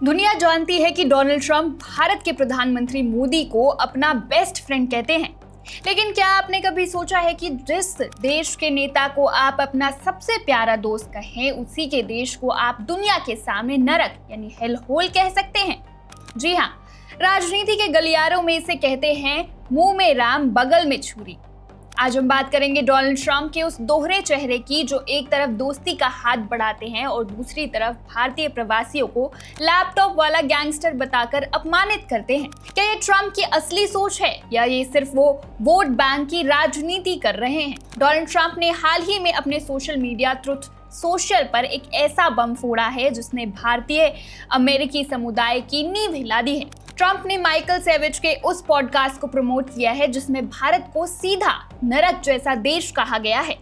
दुनिया जानती है कि डोनाल्ड ट्रंप भारत के प्रधानमंत्री मोदी को अपना बेस्ट फ्रेंड कहते हैं। लेकिन क्या आपने कभी सोचा है कि जिस देश के नेता को आप अपना सबसे प्यारा दोस्त कहें, उसी के देश को आप दुनिया के सामने नरक यानी हेल होल कह सकते हैं? जी हाँ, राजनीति के गलियारों में इसे कहते हैं मुंह में राम बगल में छुरी। आज हम बात करेंगे डोनाल्ड ट्रंप के उस दोहरे चेहरे की, जो एक तरफ दोस्ती का हाथ बढ़ाते हैं और दूसरी तरफ भारतीय प्रवासियों को लैपटॉप वाला गैंगस्टर बताकर अपमानित करते हैं। क्या ये ट्रंप की असली सोच है या ये सिर्फ वो वोट बैंक की राजनीति कर रहे हैं? डोनाल्ड ट्रंप ने हाल ही में अपने सोशल मीडिया ट्रुथ सोशल पर एक ऐसा बम फोड़ा है जिसने भारतीय अमेरिकी समुदाय की नींव हिला दी है। ट्रंप ने माइकल सेविज के उस पॉडकास्ट को प्रमोट किया है जिसमें भारत को सीधा नरक जैसा देश कहा गया है।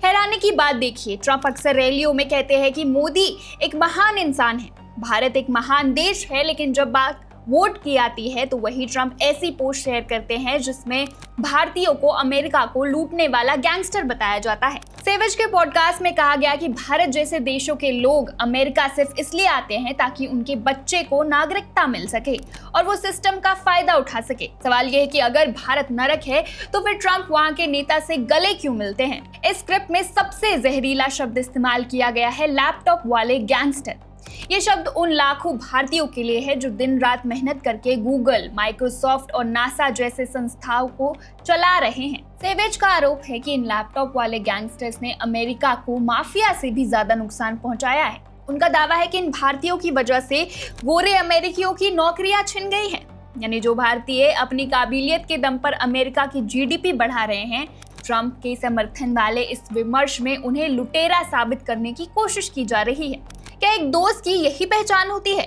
हैरानी की बात देखिए, ट्रंप अक्सर रैलियों में कहते हैं कि मोदी एक महान इंसान है, भारत एक महान देश है, लेकिन जब बात वोट की आती है तो वही ट्रंप ऐसी पोस्ट शेयर करते हैं जिसमें भारतीयों को अमेरिका को लूटने वाला गैंगस्टर बताया जाता है। सेविज के पॉडकास्ट में कहा गया कि भारत जैसे देशों के लोग अमेरिका सिर्फ इसलिए आते हैं ताकि उनके बच्चे को नागरिकता मिल सके और वो सिस्टम का फायदा उठा सके। सवाल ये है कि अगर भारत नरक है तो फिर ट्रंप वहाँ के नेता से गले क्यों मिलते हैं? इस स्क्रिप्ट में सबसे जहरीला शब्द इस्तेमाल किया गया है लैपटॉप वाले गैंगस्टर। ये शब्द उन लाखों भारतीयों के लिए है जो दिन रात मेहनत करके गूगल, माइक्रोसॉफ्ट और नासा जैसे संस्थाओं को चला रहे हैं। सेवेज का आरोप है कि इन लैपटॉप वाले गैंगस्टर्स ने अमेरिका को माफिया से भी ज्यादा नुकसान पहुंचाया है। उनका दावा है कि इन भारतीयों की वजह से गोरे अमेरिकियों की नौकरियां छिन गई हैं। यानी जो भारतीय अपनी काबिलियत के दम पर अमेरिका की जीडीपी बढ़ा रहे हैं, ट्रंप के समर्थन वाले इस विमर्श में उन्हें लुटेरा साबित करने की कोशिश की जा रही है। क्या एक दोस्त की यही पहचान होती है?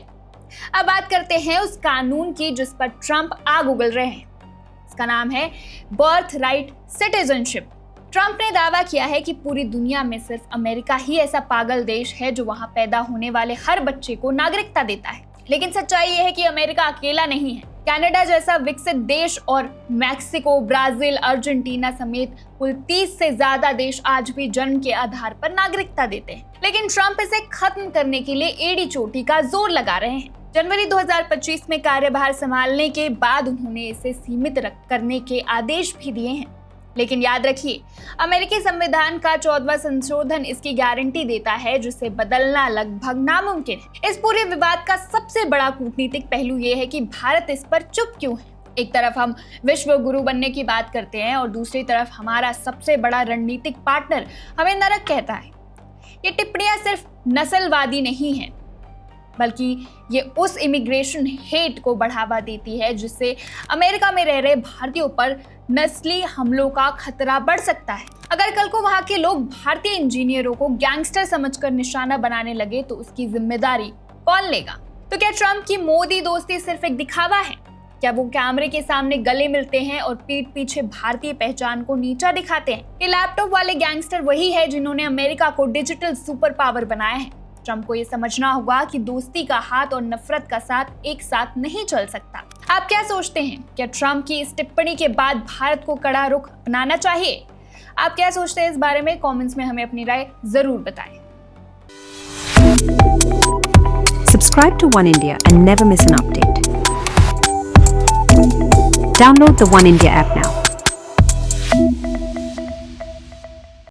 अब बात करते हैं उस कानून की जिस पर ट्रंप आग उगल रहे हैं। इसका नाम है बर्थ राइट सिटीजनशिप। ट्रंप ने दावा किया है कि पूरी दुनिया में सिर्फ अमेरिका ही ऐसा पागल देश है जो वहां पैदा होने वाले हर बच्चे को नागरिकता देता है। लेकिन सच्चाई यह है कि अमेरिका अकेला नहीं है। कनाडा जैसा विकसित देश और मैक्सिको, ब्राजील, अर्जेंटीना समेत कुल 30 से ज्यादा देश आज भी जन्म के आधार पर नागरिकता देते हैं। लेकिन ट्रंप इसे खत्म करने के लिए एड़ी चोटी का जोर लगा रहे हैं। जनवरी 2025 में कार्यभार संभालने के बाद उन्होंने इसे सीमित करने के आदेश भी दिए हैं। लेकिन याद रखिए, अमेरिकी संविधान का 14वां संशोधन इसकी गारंटी देता है, जिसे बदलना लगभग नामुमकिन है। इस पूरे विवाद का सबसे बड़ा कूटनीतिक पहलू ये है कि भारत इस पर चुप क्यों है। एक तरफ हम विश्व गुरु बनने की बात करते हैं और दूसरी तरफ हमारा सबसे बड़ा रणनीतिक पार्टनर हमें नरक कहता है। ये टिप्पणियां सिर्फ नस्लवादी नहीं है, बल्कि ये उस इमिग्रेशन हेट को बढ़ावा देती है जिससे अमेरिका में रह रहे भारतीयों पर नस्ली हमलों का खतरा बढ़ सकता है। अगर कल को वहां के लोग भारतीय इंजीनियरों को गैंगस्टर समझकर निशाना बनाने लगे तो उसकी जिम्मेदारी कौन लेगा? तो क्या ट्रंप की मोदी दोस्ती सिर्फ एक दिखावा है? क्या वो कैमरे के सामने गले मिलते हैं और पीठ पीछे भारतीय पहचान को नीचा दिखाते हैं? ये लैपटॉप वाले गैंगस्टर वही है जिन्होंने अमेरिका को डिजिटल सुपर पावर बनाया है। ट्रंप को ये समझना होगा कि दोस्ती का हाथ और नफरत का साथ एक साथ नहीं चल सकता। आप क्या सोचते हैं? क्या ट्रंप की इस टिप्पणी के बाद भारत को कड़ा रुख अपनाना चाहिए? आप क्या सोचते हैं इस बारे में? कमेंट्स में हमें अपनी राय जरूर बताएं। Subscribe to One India and never miss an update. Download the One India app now.